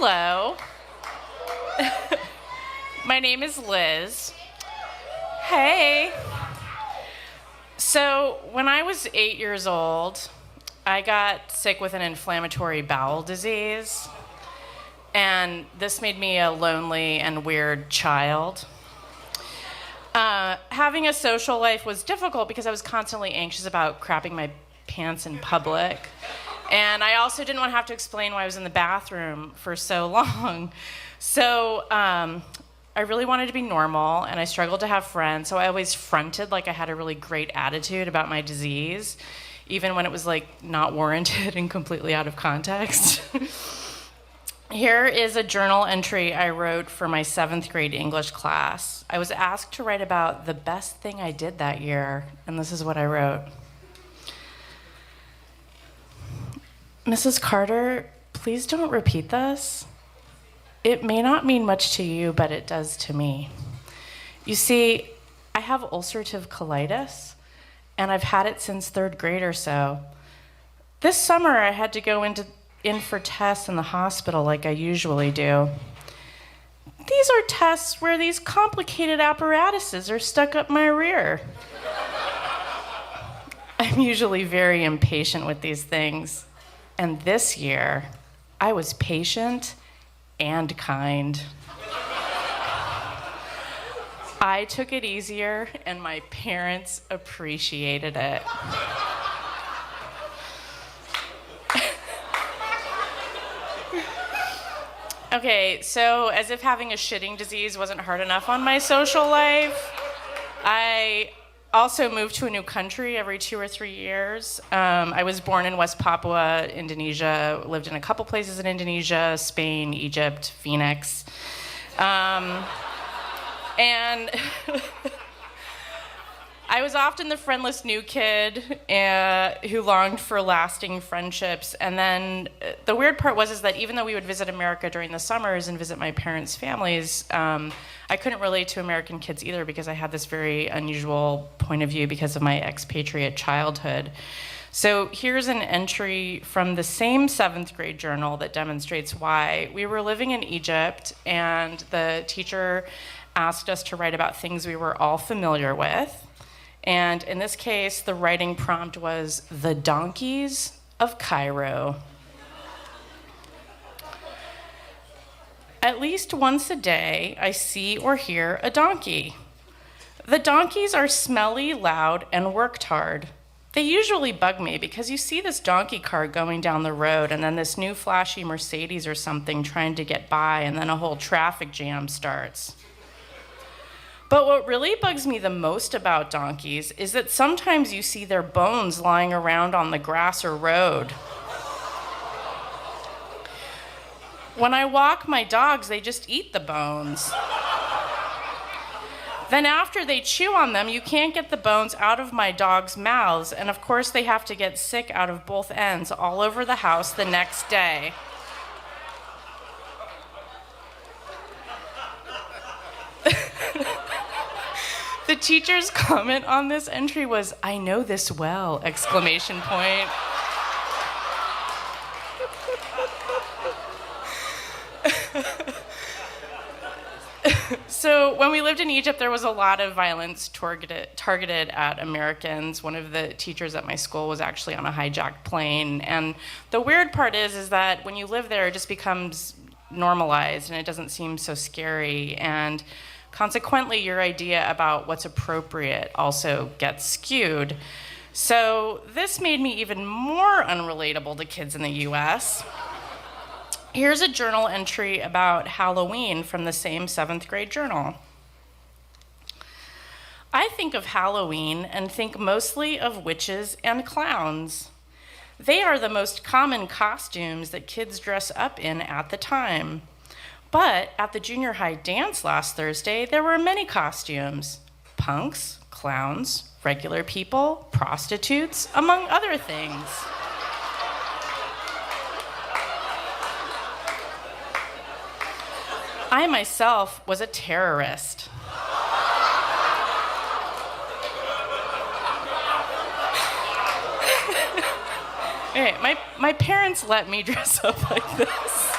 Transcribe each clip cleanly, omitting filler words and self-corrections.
Hello. My name is Liz. Hey. So when I was 8 years old, I got sick with an inflammatory bowel disease, and this made me a lonely and weird child. Having a social life was difficult because I was constantly anxious about crapping my pants in public. And I also didn't want to have to explain why I was in the bathroom for so long. So I really wanted to be normal, and I struggled to have friends, so I always fronted like I had a really great attitude about my disease, even when it was like not warranted and completely out of context. Here is a journal entry I wrote for my 7th grade English class. I was asked to write about the best thing I did that year, and this is what I wrote. Mrs. Carter, please don't repeat this. It may not mean much to you, but it does to me. You see, I have ulcerative colitis, and I've had it since 3rd grade or so. This summer, I had to go in for tests in the hospital like I usually do. These are tests where these complicated apparatuses are stuck up my rear. I'm usually very impatient with these things. And this year, I was patient and kind. I took it easier, and my parents appreciated it. Okay, so as if having a shitting disease wasn't hard enough on my social life, I also moved to a new country every 2 or 3 years. I was born in West Papua, Indonesia, lived in a couple places in Indonesia, Spain, Egypt, Phoenix. And I was often the friendless new kid who longed for lasting friendships. And then the weird part is that even though we would visit America during the summers and visit my parents' families, I couldn't relate to American kids either because I had this very unusual point of view because of my expatriate childhood. So here's an entry from the same 7th grade journal that demonstrates why. We were living in Egypt, and the teacher asked us to write about things we were all familiar with. And in this case, the writing prompt was the donkeys of Cairo. At least once a day, I see or hear a donkey. The donkeys are smelly, loud, and worked hard. They usually bug me because you see this donkey cart going down the road and then this new flashy Mercedes or something trying to get by, and then a whole traffic jam starts. But what really bugs me the most about donkeys is that sometimes you see their bones lying around on the grass or road. When I walk my dogs, they just eat the bones. Then after they chew on them, you can't get the bones out of my dogs' mouths, and of course they have to get sick out of both ends all over the house the next day. The teacher's comment on this entry was, "I know this well!" exclamation point. So when we lived in Egypt, there was a lot of violence targeted at Americans. One of the teachers at my school was actually on a hijacked plane. And the weird part is that when you live there, it just becomes normalized and it doesn't seem so scary. And consequently, your idea about what's appropriate also gets skewed. So this made me even more unrelatable to kids in the US. Here's a journal entry about Halloween from the same 7th grade journal. I think of Halloween and think mostly of witches and clowns. They are the most common costumes that kids dress up in at the time. But at the junior high dance last Thursday, there were many costumes: punks, clowns, regular people, prostitutes, among other things. I myself was a terrorist. Okay, my parents let me dress up like this.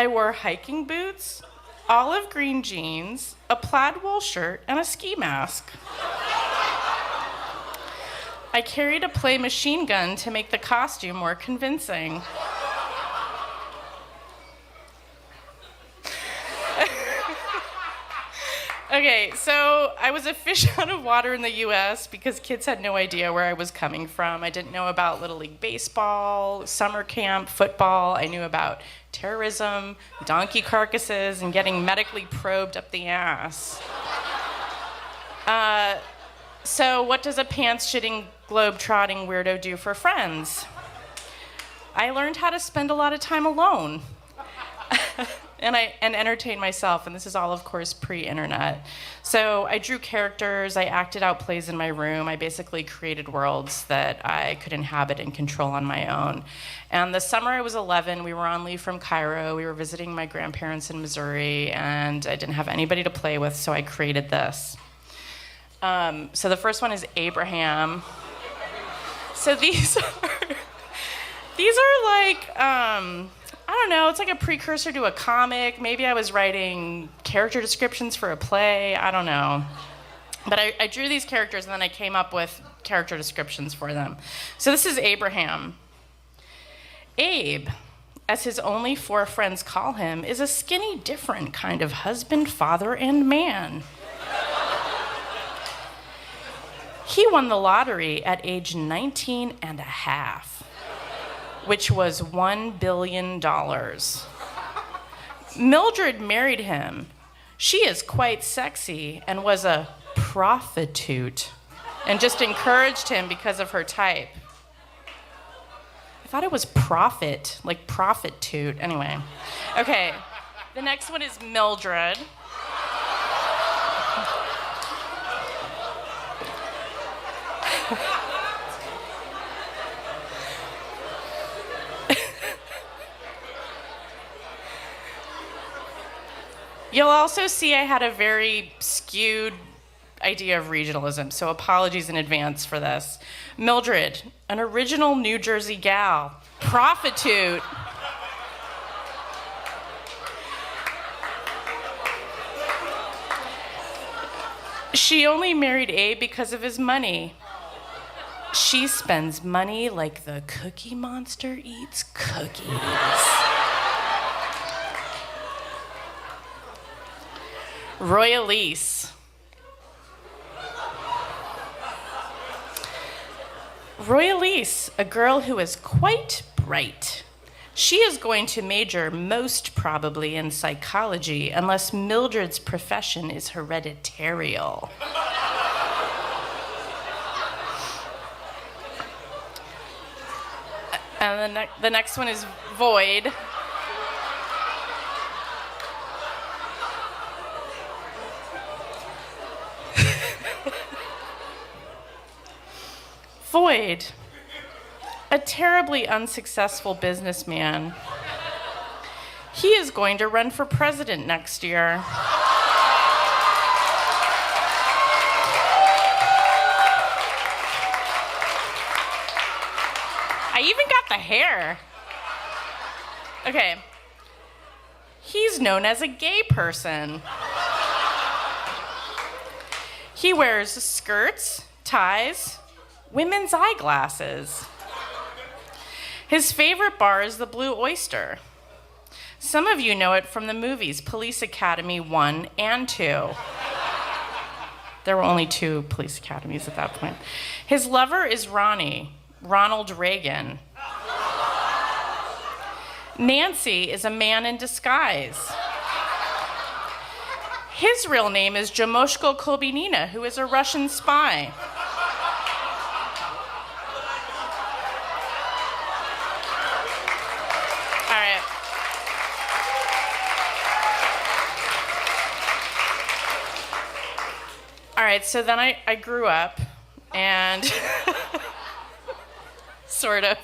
I wore hiking boots, olive green jeans, a plaid wool shirt, and a ski mask. I carried a play machine gun to make the costume more convincing. Okay, so I was a fish out of water in the US because kids had no idea where I was coming from. I didn't know about Little League Baseball, summer camp, football. I knew about terrorism, donkey carcasses, and getting medically probed up the ass. So what does a pants-shitting, globe-trotting weirdo do for friends? I learned how to spend a lot of time alone. and entertain myself, and this is all, of course, pre-internet. So I drew characters, I acted out plays in my room, I basically created worlds that I could inhabit and control on my own. And the summer I was 11, we were on leave from Cairo, we were visiting my grandparents in Missouri, and I didn't have anybody to play with, so I created this. So the first one is Abraham. So these are like, I don't know, it's like a precursor to a comic. Maybe I was writing character descriptions for a play, I don't know. But I drew these characters and then I came up with character descriptions for them. So this is Abraham. Abe, as his only 4 friends call him, is a skinny, different kind of husband, father, and man. He won the lottery at age 19 and a half, which was $1 billion. Mildred married him. She is quite sexy and was a prostitute and just encouraged him because of her type. I thought it was profit, like profit-toot. Anyway. Okay, the next one is Mildred. You'll also see I had a very skewed idea of regionalism, so apologies in advance for this. Mildred, an original New Jersey gal, prostitute. She only married Abe because of his money. She spends money like the Cookie Monster eats cookies. Royalise. Royalise, a girl who is quite bright. She is going to major most probably in psychology unless Mildred's profession is hereditarial. And the next one is Void. Void, a terribly unsuccessful businessman. He is going to run for president next year. I even got the hair. Okay. He's known as a gay person. He wears skirts, ties, women's eyeglasses. His favorite bar is the Blue Oyster. Some of you know it from the movies Police Academy 1 and 2. There were only 2 police academies at that point. His lover is Ronald Reagan. Nancy is a man in disguise. His real name is Jamoshko Kolbinina, who is a Russian spy. All right, so then I grew up, and sort of,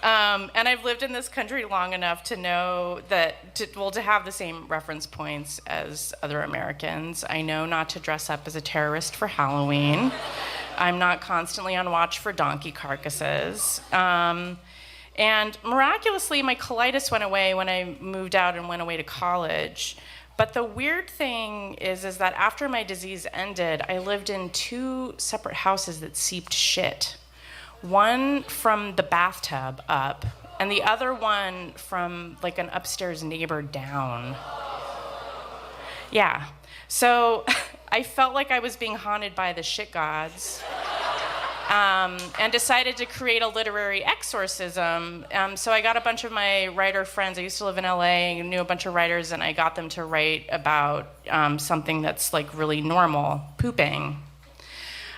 and I've lived in this country long enough to know that, to have the same reference points as other Americans. I know not to dress up as a terrorist for Halloween. I'm not constantly on watch for donkey carcasses. And miraculously, my colitis went away when I moved out and went away to college. But the weird thing is that after my disease ended, I lived in 2 separate houses that seeped shit. One from the bathtub up, and the other one from like an upstairs neighbor down. Yeah. So I felt like I was being haunted by the shit gods. And decided to create a literary exorcism. So I got a bunch of my writer friends. I used to live in LA and knew a bunch of writers, and I got them to write about something that's like really normal, pooping.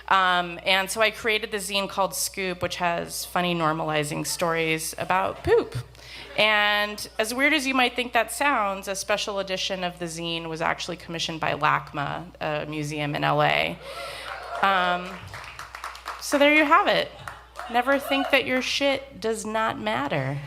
And so I created the zine called Scoop, which has funny normalizing stories about poop. And as weird as you might think that sounds, a special edition of the zine was actually commissioned by LACMA, a museum in LA. So there you have it. Never think that your shit does not matter.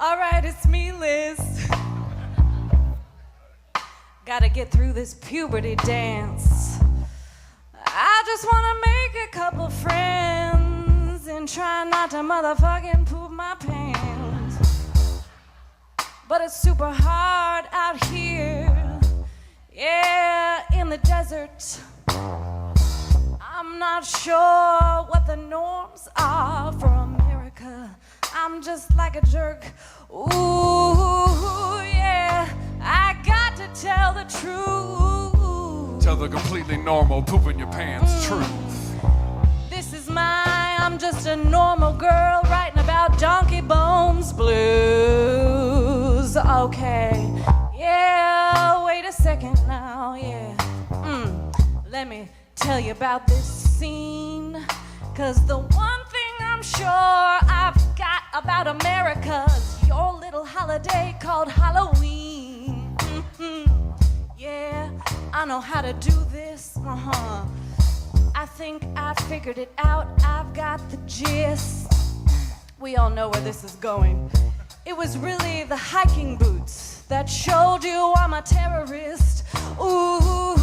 All right, it's me, Liz. Gotta get through this puberty dance. I just wanna make a couple friends and try not to motherfucking poop my pants. But it's super hard out here, yeah, in the desert. I'm not sure what the norms are for America. I'm just like a jerk. Ooh, yeah, I got to tell the truth. Tell the completely normal poop in your pants truth. This is I'm just a normal girl writing about donkey bones blues. Okay, yeah, wait a second now, yeah. Let me tell you about this scene. 'Cause the one thing I'm sure I've got about America's your little holiday called Halloween. Yeah, I know how to do this. I think I figured it out. I've got the gist. We all know where this is going. It was really the hiking boots that showed you I'm a terrorist. Ooh,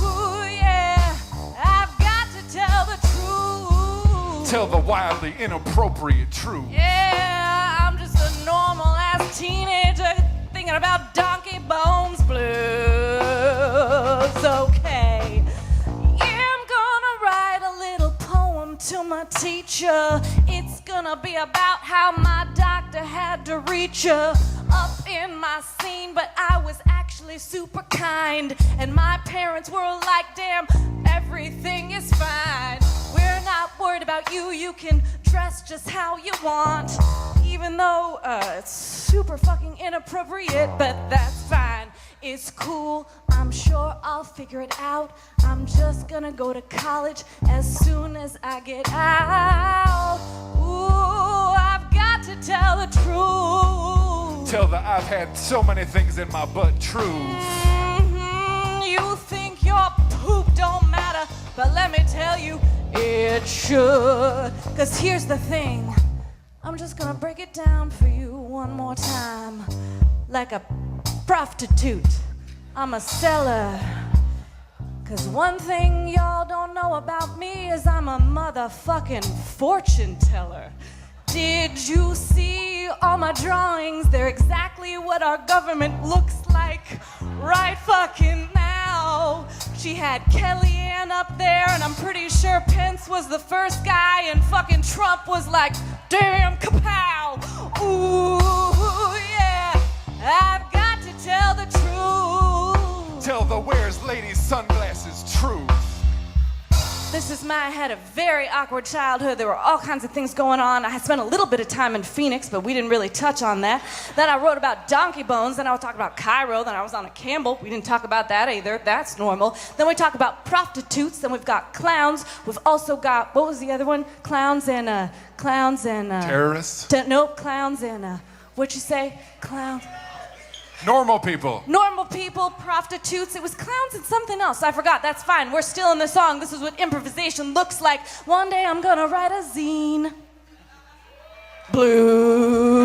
yeah, I've got to tell the truth. Tell the wildly inappropriate truth. Yeah, I'm just a normal ass teenager thinking about donkey bones blues. Okay, yeah, I'm gonna write a little poem to my teacher. It's gonna be about how my doctor had to reach her up in my scene, but I was actually super kind, and my parents were like, damn, everything is fine. We're not worried about you. You can dress just how you want, even though it's super fucking inappropriate, but that's fine. It's cool. I'm sure I'll figure it out. I'm just gonna go to college as soon as I get out. Ooh, I've got to tell the truth. Tell the I've had so many things in my butt truth. You think your poop don't matter, but let me tell you, it should. 'Cause here's the thing, I'm just gonna break it down for you one more time. Like a prostitute, I'm a seller. 'Cause one thing y'all don't know about me is I'm a motherfucking fortune teller. Did you see all my drawings? They're exactly what our government looks like right fucking now. She had Kellyanne up there, and I'm pretty sure Pence was the first guy, and fucking Trump was like, damn, kapow. Ooh, yeah, I've got to tell the truth. Tell the wears ladies sunglasses truth. This is I had a very awkward childhood. There were all kinds of things going on. I had spent a little bit of time in Phoenix, but we didn't really touch on that. Then I wrote about donkey bones. Then I was talking about Cairo. Then I was on a Campbell. We didn't talk about that either. That's normal. Then we talk about prostitutes. Then we've got clowns. We've also got, what was the other one? Clowns and terrorists? Nope, clowns and, what'd you say? Clowns. Normal people. Normal people, prostitutes, it was clowns and something else. I forgot, that's fine. We're still in the song. This is what improvisation looks like. One day I'm gonna write a zine. Blues.